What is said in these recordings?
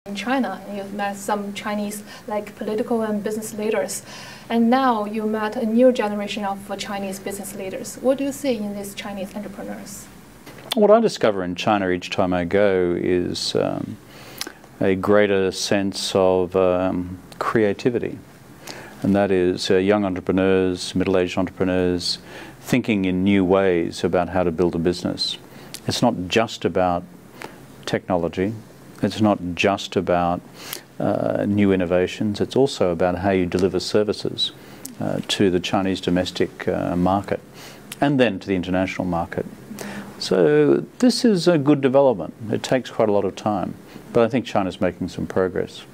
in China, and you've met some Chinese like political and business leaders, and now you met a new generation of Chinese business leaders. What do you see in these Chinese entrepreneurs? What I discover in China each time I go is a greater sense of creativity, and that is young entrepreneurs, middle-aged entrepreneurs thinking in new ways about how to build a business. It's not just about technology, it's not just about new innovations, it's also about how you deliver services to the Chinese domestic market and then to the international market. So this is a good development. It takes quite a lot of time, but I think China's making some progress.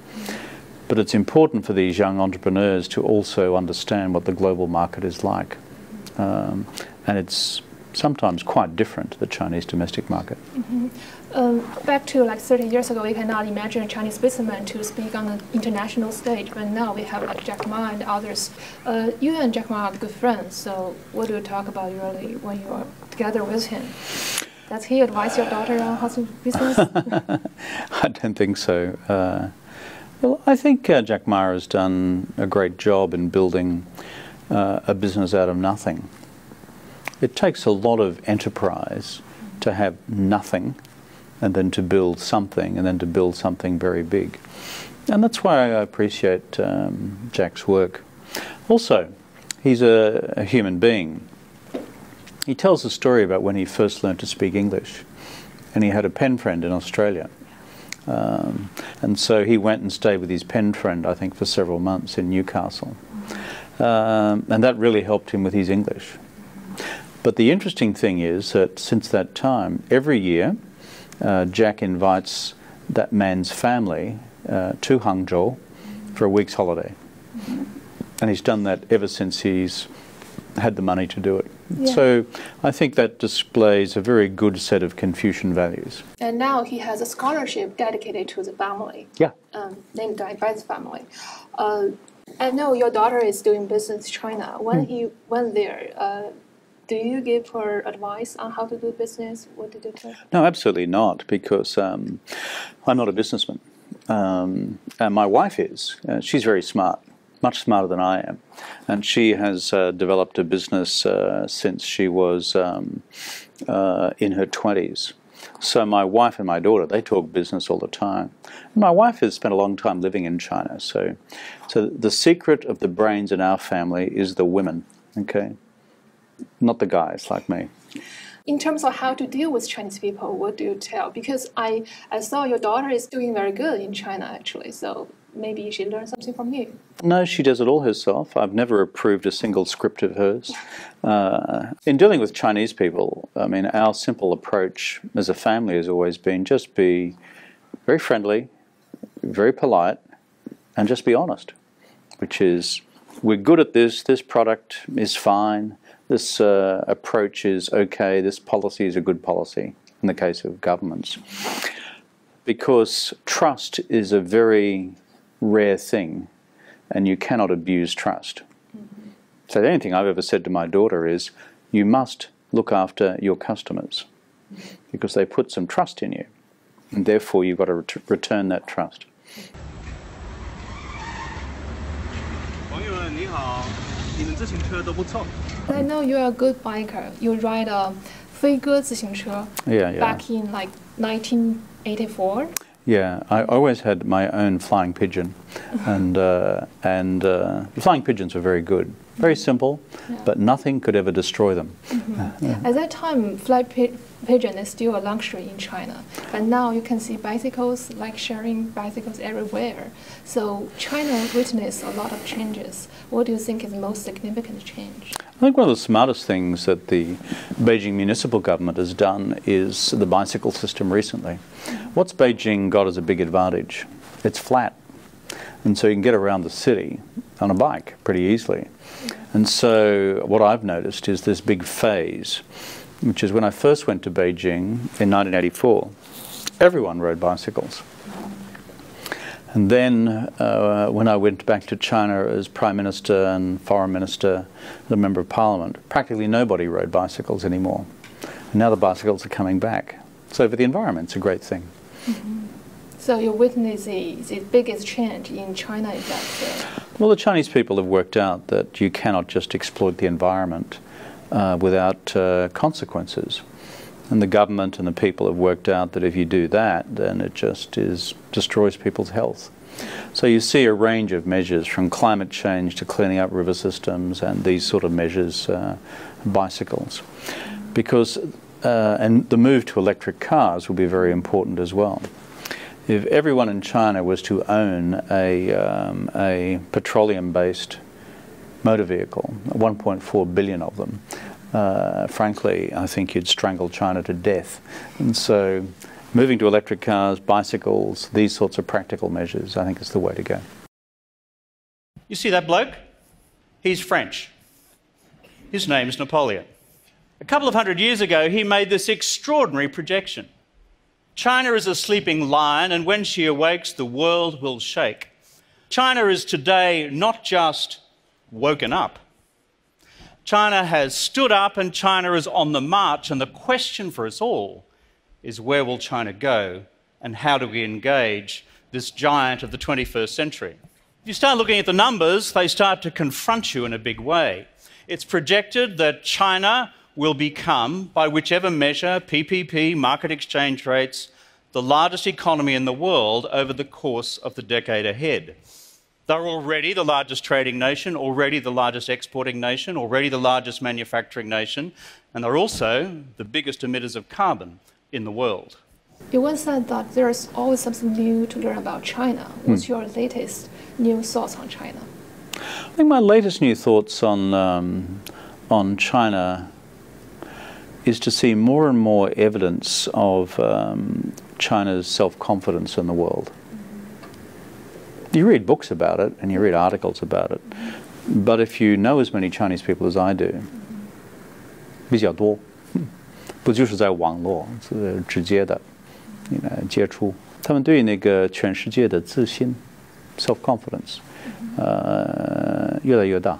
But it's important for these young entrepreneurs to also understand what the global market is like. And it's sometimes quite different to the Chinese domestic market. Back to like 30 years ago, we cannot imagine a Chinese businessman to speak on an international stage, but now we have like Jack Ma and others. You and Jack Ma are good friends, so what do you talk about usually when you are together with him? Does he advise your daughter on how to do business? I don't think so. Well, I think Jack Ma has done a great job in building a business out of nothing. It takes a lot of enterprise to have nothing and then to build something and then to build something very big. And that's why I appreciate Jack's work. Also, he's a human being. He tells a story about when he first learned to speak English, and he had a pen friend in Australia. And so he went and stayed with his pen friend, I think, for several months in Newcastle. And that really helped him with his English. But the interesting thing is that since that time, every year, Jack invites that man's family to Hangzhou for a week's holiday. And he's done that ever since he's had the money to do it. Yeah. So I think that displays a very good set of Confucian values. And now he has a scholarship dedicated to the family. Yeah. Named by the family. I know your daughter is doing business in China. When he went there, do you give her advice on how to do business? What did you tell her? No, absolutely not, because I'm not a businessman. And my wife is. She's very smart, much smarter than I am. And she has developed a business since she was in her 20s. So my wife and my daughter, they talk business all the time. And my wife has spent a long time living in China. So the secret of the brains in our family is the women, okay? Not the guys like me. In terms of how to deal with Chinese people, what do you tell? Because I saw your daughter is doing very good in China, actually. So maybe she learned something from you. No, she does it all herself. I've never approved a single script of hers. In dealing with Chinese people, I mean, our simple approach as a family has always been just be very friendly, very polite, and just be honest, which is, we're good at this product is fine, this approach is okay, this policy is a good policy, in the case of governments. Because trust is a very rare thing, and you cannot abuse trust. So the only thing I've ever said to my daughter is, you must look after your customers, because they put some trust in you, and therefore you've got to return that trust. I know you're a good biker. You ride a 飞鸽自行车 back in like 1984. Yeah, I always had my own flying pigeon, and flying pigeons were very good. Very simple, but nothing could ever destroy them. At that time, pigeon is still a luxury in China, but now you can see bicycles, like sharing bicycles everywhere. So China witnessed a lot of changes. What do you think is the most significant change? I think one of the smartest things that the Beijing municipal government has done is the bicycle system recently. What's Beijing got as a big advantage? It's flat. And so you can get around the city on a bike pretty easily. And so what I've noticed is this big phase, which is when I first went to Beijing in 1984, everyone rode bicycles. And then when I went back to China as Prime Minister and Foreign Minister and a Member of Parliament, practically nobody rode bicycles anymore. And now the bicycles are coming back. So for the environment, it's a great thing. So you witness the biggest change in China is that. Well, the Chinese people have worked out that you cannot just exploit the environment without consequences. And the government and the people have worked out that if you do that, then it just destroys people's health. So you see a range of measures from climate change to cleaning up river systems and these sort of measures, bicycles. Because, and the move to electric cars will be very important as well. If everyone in China was to own a petroleum-based motor vehicle, 1.4 billion of them, frankly, I think you'd strangle China to death. And so moving to electric cars, bicycles, these sorts of practical measures, I think is the way to go. You see that bloke? He's French. His name's Napoleon. A couple of hundred years ago, he made this extraordinary projection. China is a sleeping lion, and when she awakes, the world will shake. China is today not just woken up. China has stood up, and China is on the march, and the question for us all is where will China go, and how do we engage this giant of the 21st century? If you start looking at the numbers, they start to confront you in a big way. It's projected that China will become, by whichever measure, PPP, market exchange rates, the largest economy in the world over the course of the decade ahead. They're already the largest trading nation, already the largest exporting nation, already the largest manufacturing nation, and they're also the biggest emitters of carbon in the world. You once said that there's always something new to learn about China. What's your latest new thoughts on China? I think my latest new thoughts on China is to see more and more evidence of China's self-confidence in the world. You read books about it and you read articles about it, but if you know as many Chinese people as I do, 比较多，不就是在网络是直接的，接触，他们对那个全世界的自信 ，self-confidence，越来越大。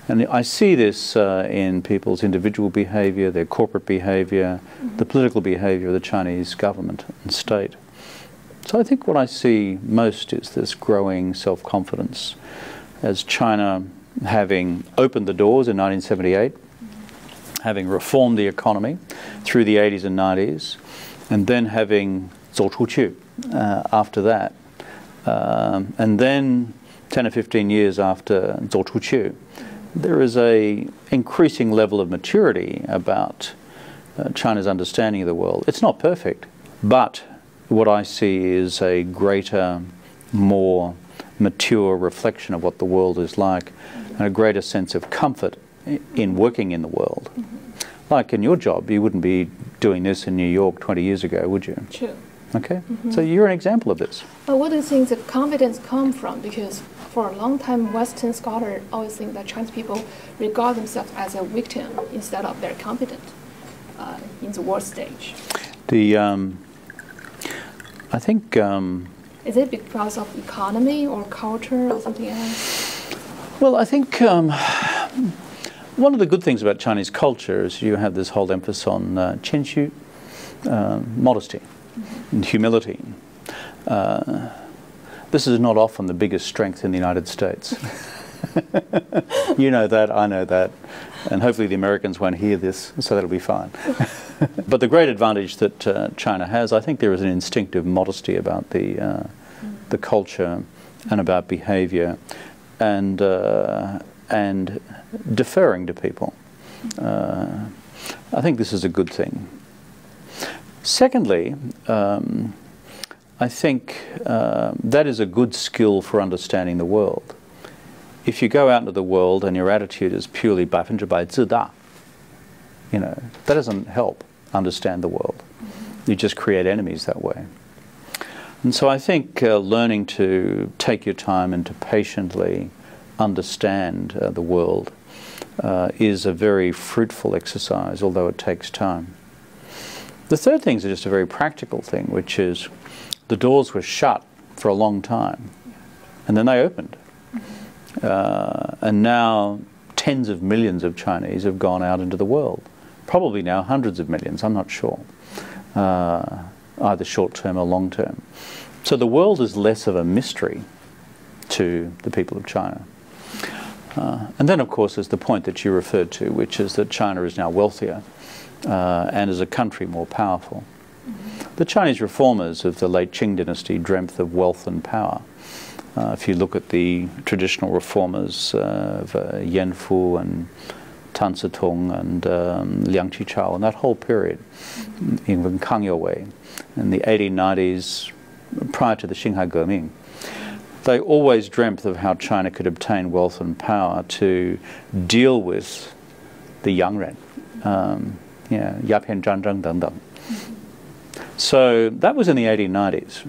And I see this in people's individual behavior, their corporate behavior, the political behavior of the Chinese government and state. So I think what I see most is this growing self-confidence as China, having opened the doors in 1978, having reformed the economy through the 80s and 90s, and then having 走出去 after that. And then 10 or 15 years after 走出去, there is an increasing level of maturity about China's understanding of the world. It's not perfect, but what I see is a greater, more mature reflection of what the world is like, and a greater sense of comfort in working in the world. Like in your job, you wouldn't be doing this in New York 20 years ago, would you? True. Okay, so you're an example of this. But what do you think the confidence come from? Because for a long time, Western scholars always think that Chinese people regard themselves as a victim instead of very competent in the world stage. I think... is it because of economy or culture or something else? Well, I think one of the good things about Chinese culture is you have this whole emphasis on 谦虚, modesty and humility. This is not often the biggest strength in the United States. You know that, I know that, and hopefully the Americans won't hear this, so that'll be fine. But the great advantage that China has, I think there is an instinctive modesty about the culture and about behavior, and deferring to people. I think this is a good thing. Secondly, I think that is a good skill for understanding the world. If you go out into the world and your attitude is purely 100%自大, that doesn't help understand the world. You just create enemies that way. And so I think learning to take your time and to patiently understand the world is a very fruitful exercise, although it takes time. The third thing is just a very practical thing, which is the doors were shut for a long time, and then they opened. And now tens of millions of Chinese have gone out into the world. Probably now hundreds of millions, I'm not sure. either short-term or long-term. So the world is less of a mystery to the people of China. And then, of course, there's the point that you referred to, which is that China is now wealthier and as a country more powerful. The Chinese reformers of the late Qing dynasty dreamt of wealth and power. If you look at the traditional reformers of Yan Fu and Tan Tong and Liang Qichao and that whole period, even Kang Youwei, in the 1890s, prior to the Xinhai Geming, they always dreamt of how China could obtain wealth and power to deal with the Yang Ren, Yapian Zhanzheng Dengdeng. So that was in the 1890s.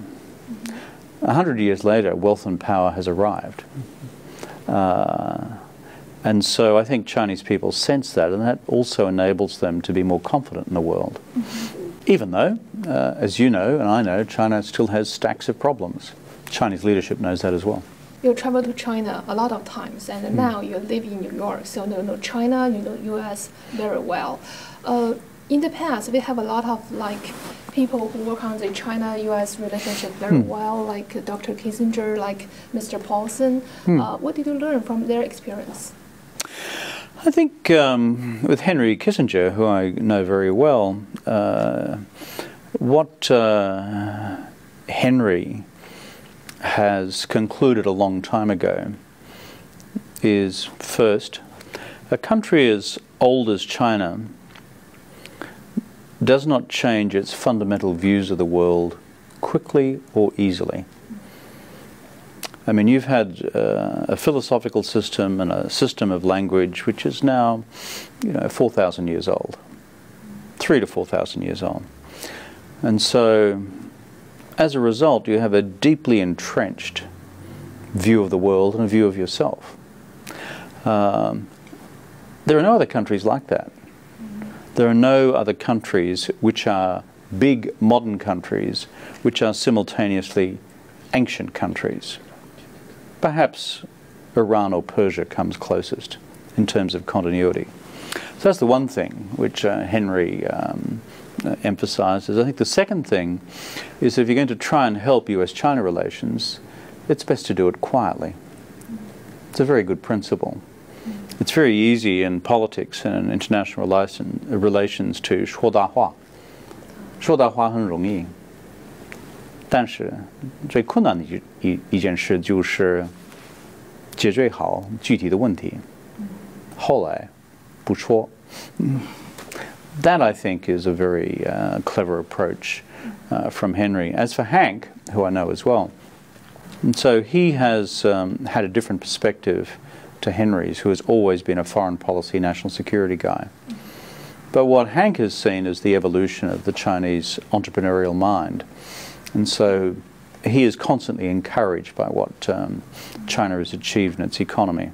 100 years later, wealth and power has arrived. And so I think Chinese people sense that, and that also enables them to be more confident in the world. Even though, as you know and I know, China still has stacks of problems. Chinese leadership knows that as well. You travel to China a lot of times, and now you live in New York, so you know China, you know U.S. very well. In the past, we have a lot of people who work on the China-U.S. relationship very well, like Dr. Kissinger, like Mr. Paulson. What did you learn from their experience? I think with Henry Kissinger, who I know very well, what Henry has concluded a long time ago is, first, a country as old as China does not change its fundamental views of the world quickly or easily. I mean, you've had a philosophical system and a system of language which is now, 4,000 years old, 3,000 to 4,000 years old. And so, as a result, you have a deeply entrenched view of the world and a view of yourself. There are no other countries like that. There are no other countries which are big modern countries which are simultaneously ancient countries. Perhaps Iran or Persia comes closest in terms of continuity. So that's the one thing which Henry emphasizes. I think the second thing is if you're going to try and help US-China relations, it's best to do it quietly. It's a very good principle. It's very easy in politics and in international relations to 说大话。说大话很容易，但是最困难的一件事就是解决好具体的问题。后来不说。That, I think, is a very clever approach from Henry. As for Hank, who I know as well, and so he has had a different perspective to Henry's, who has always been a foreign policy, national security guy. But what Hank has seen is the evolution of the Chinese entrepreneurial mind. And so he is constantly encouraged by what China has achieved in its economy.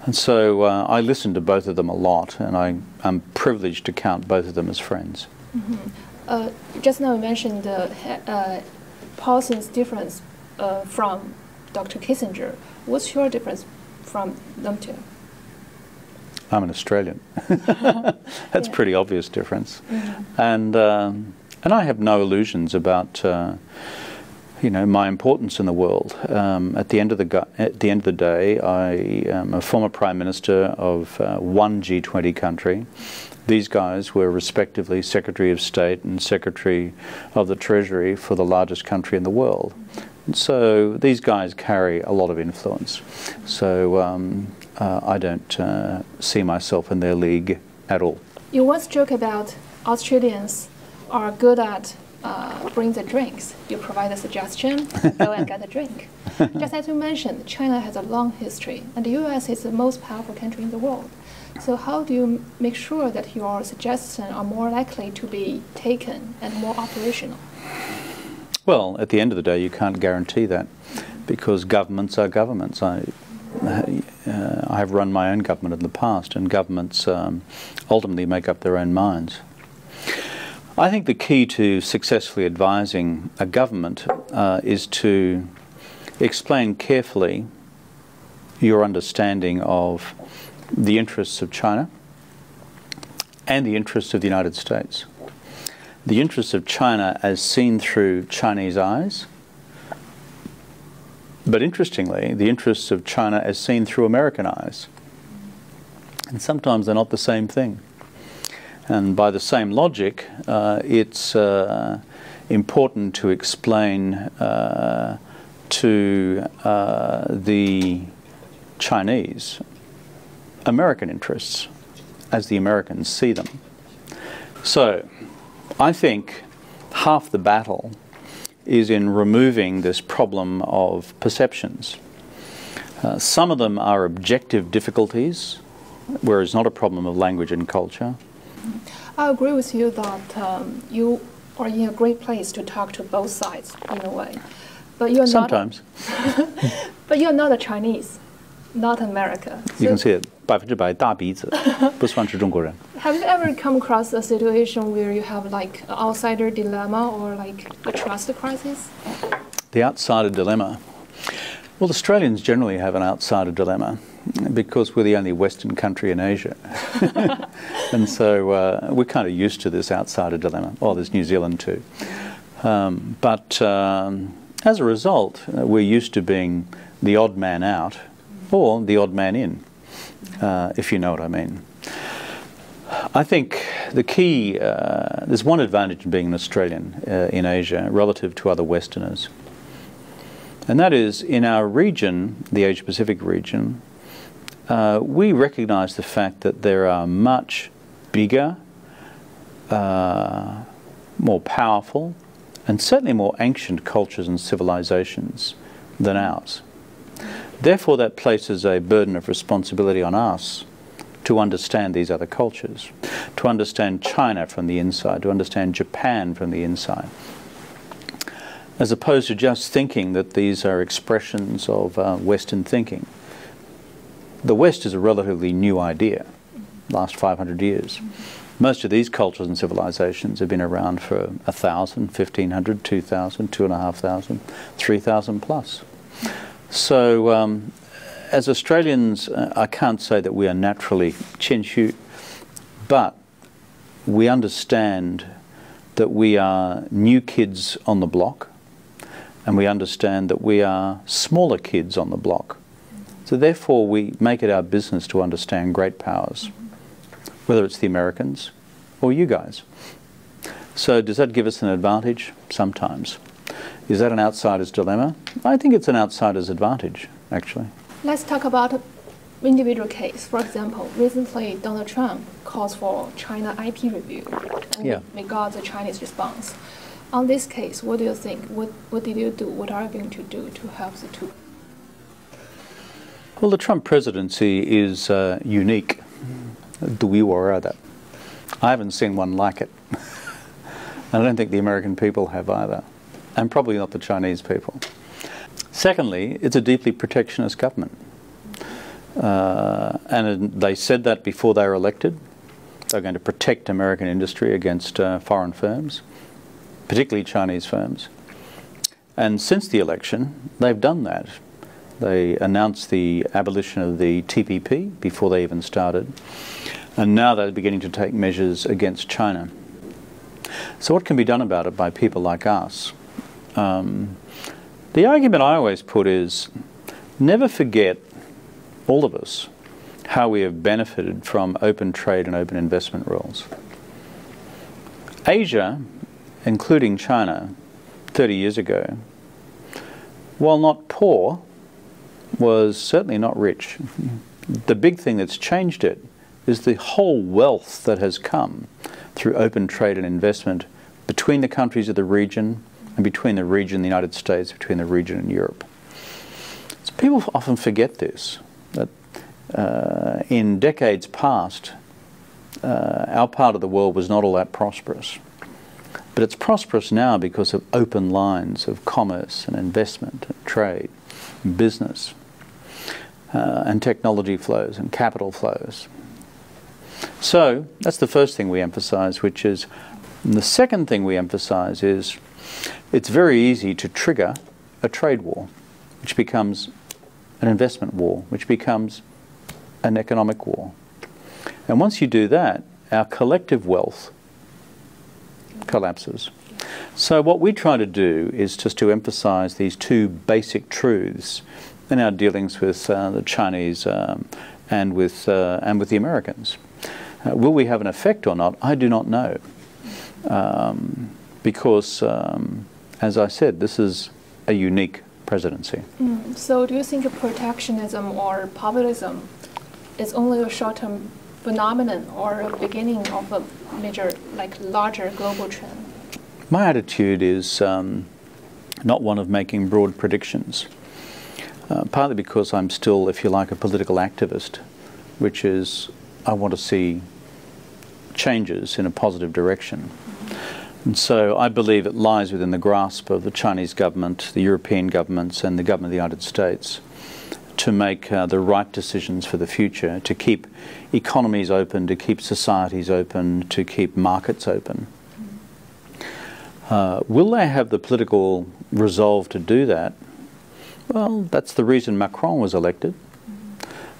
And so I listen to both of them a lot, and I'm privileged to count both of them as friends. Just now you mentioned Paulson's difference from Dr. Kissinger. What's your difference from them two? I'm an Australian. That's a pretty obvious difference. And I have no illusions about my importance in the world. At the end of the day, I am a former Prime Minister of one G20 country. These guys were respectively Secretary of State and Secretary of the Treasury for the largest country in the world. And so these guys carry a lot of influence. So I don't see myself in their league at all. You once joked about Australians are good at bring the drinks. You provide a suggestion, go and get a drink. Just as you mentioned, China has a long history, and the U.S. is the most powerful country in the world. So how do you make sure that your suggestions are more likely to be taken and more operational? Well, at the end of the day, you can't guarantee that, because governments are governments. I have run my own government in the past, and governments ultimately make up their own minds. I think the key to successfully advising a government is to explain carefully your understanding of the interests of China and the interests of the United States. the interests of China as seen through Chinese eyes, but interestingly, the interests of China as seen through American eyes. And sometimes they're not the same thing. And by the same logic, it's important to explain to the Chinese American interests as the Americans see them. So I think half the battle is in removing this problem of perceptions. Some of them are objective difficulties, where it's not a problem of language and culture. I agree with you that you are in a great place to talk to both sides in a way. But you're Sometimes. But you're not a Chinese, not America. You can see it. 100%大鼻子，不算是中国人。 Have you ever come across a situation where you have like an outsider dilemma or like a trust crisis? The outsider dilemma. Well, Australians generally have an outsider dilemma because we're the only Western country in Asia. And so we're kind of used to this outsider dilemma. Oh, there's New Zealand too. But as a result, we're used to being the odd man out or the odd man in, if you know what I mean. I think the key, there's one advantage in being an Australian in Asia relative to other Westerners. And that is, in our region, the Asia-Pacific region, we recognise the fact that there are much bigger, more powerful, and certainly more ancient cultures and civilizations than ours. Therefore, that places a burden of responsibility on us to understand these other cultures, to understand China from the inside, to understand Japan from the inside, as opposed to just thinking that these are expressions of Western thinking. The West is a relatively new idea, last 500 years. Most of these cultures and civilizations have been around for 1,000, 1,500, 2,000, 2,500, 3,000 plus. So as Australians, I can't say that we are naturally Chinchu, but we understand that we are new kids on the block, and we understand that we are smaller kids on the block. So therefore we make it our business to understand great powers, whether it's the Americans or you guys. So does that give us an advantage? Sometimes. Is that an outsider's dilemma? I think it's an outsider's advantage, actually. Let's talk about an individual case. For example, recently Donald Trump calls for China IP review, and we got the Chinese response. On this case, what do you think? What did you do? What are you going to do to help the two? Well, the Trump presidency is unique. I haven't seen one like it. And I don't think the American people have either. And probably not the Chinese people. Secondly, it's a deeply protectionist government. And they said that before they were elected. They're going to protect American industry against foreign firms, particularly Chinese firms. And since the election, they've done that. They announced the abolition of the TPP before they even started. And now they're beginning to take measures against China. So what can be done about it by people like us? The argument I always put is, never forget, all of us, how we have benefited from open trade and open investment rules. Asia, including China, 30 years ago, while not poor, was certainly not rich. The big thing that's changed it is the whole wealth that has come through open trade and investment between the countries of the region and between the region and the United States, between the region and Europe. So people often forget this, that in decades past, our part of the world was not all that prosperous. But it's prosperous now because of open lines of commerce and investment and trade and business and technology flows and capital flows. So that's the first thing we emphasize, which is, and the second thing we emphasize is, it's very easy to trigger a trade war, which becomes an investment war, which becomes an economic war. And once you do that, our collective wealth collapses. So what we try to do is just to emphasize these two basic truths in our dealings with the Chinese and with the Americans. Will we have an effect or not? I do not know. Because, as I said, this is a unique presidency. So do you think protectionism or populism is only a short-term phenomenon or a beginning of a major, larger global trend? My attitude is not one of making broad predictions, partly because I'm still, if you like, a political activist, which is I want to see changes in a positive direction. And so I believe it lies within the grasp of the Chinese government, the European governments and the government of the United States to make the right decisions for the future, to keep economies open, to keep societies open, to keep markets open. Will they have the political resolve to do that? Well, that's the reason Macron was elected.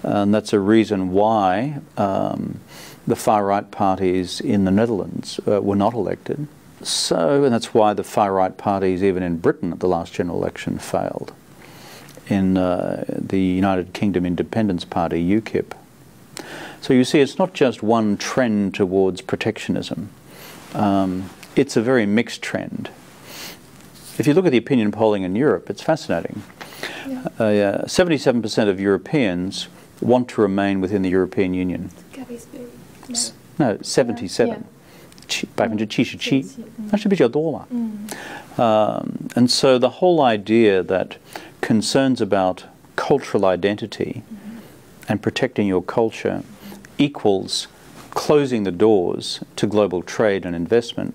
And that's a reason why the far-right parties in the Netherlands were not elected. So, and that's why the far-right parties, even in Britain at the last general election, failed. In the United Kingdom Independence Party, UKIP. So you see, it's not just one trend towards protectionism. It's a very mixed trend. If you look at the opinion polling in Europe, it's fascinating. 77% of Europeans want to remain within the European Union. No, 77. 77%. 那是比较多嘛。And so the whole idea that concerns about cultural identity and protecting your culture equals closing the doors to global trade and investment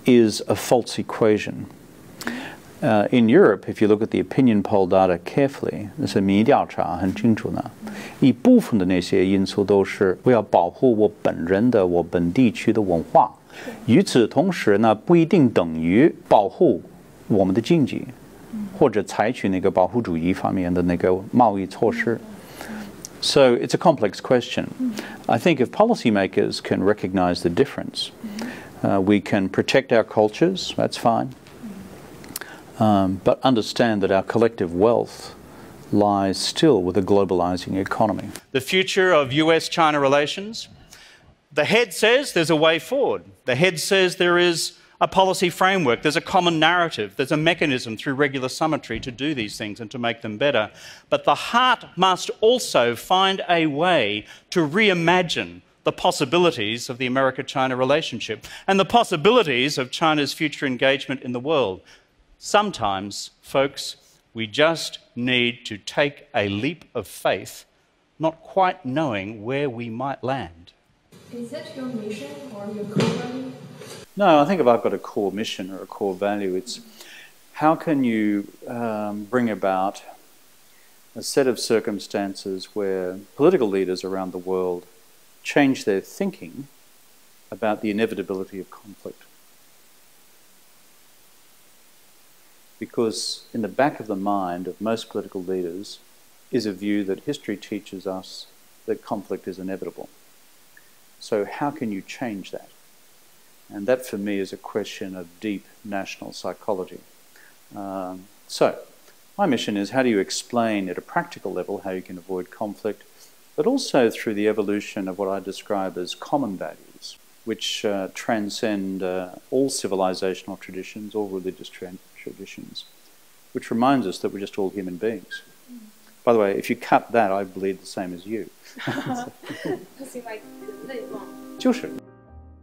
is a false equation. In Europe, if you look at the opinion poll data carefully, 那是民意调查很清楚呢，一部分的那些因素都是我要保护我本人的我本地区的文化，与此同时呢，不一定等于保护我们的经济，或者采取那个保护主义方面的那个贸易措施。So it's a complex question. I think if policymakers can recognize the difference, we can protect our cultures, that's fine. But understand that our collective wealth lies still with a globalizing economy. The future of US-China relations, the head says there's a way forward. The head says there is a policy framework, there's a common narrative, there's a mechanism through regular summitry to do these things and to make them better. But the heart must also find a way to reimagine the possibilities of the America-China relationship and the possibilities of China's future engagement in the world. Sometimes, folks, we just need to take a leap of faith, not quite knowing where we might land. Is that your mission or your core value? No, I think if I've got a core mission or a core value, it's how can you bring about a set of circumstances where political leaders around the world change their thinking about the inevitability of conflict. Because in the back of the mind of most political leaders is a view that history teaches us that conflict is inevitable. So how can you change that? And that for me is a question of deep national psychology. So my mission is how do you explain at a practical level how you can avoid conflict, but also through the evolution of what I describe as common values, which transcend all civilizational traditions, all religious traditions, which reminds us that we're just all human beings. By the way, if you cut that, I bleed the same as you. 就是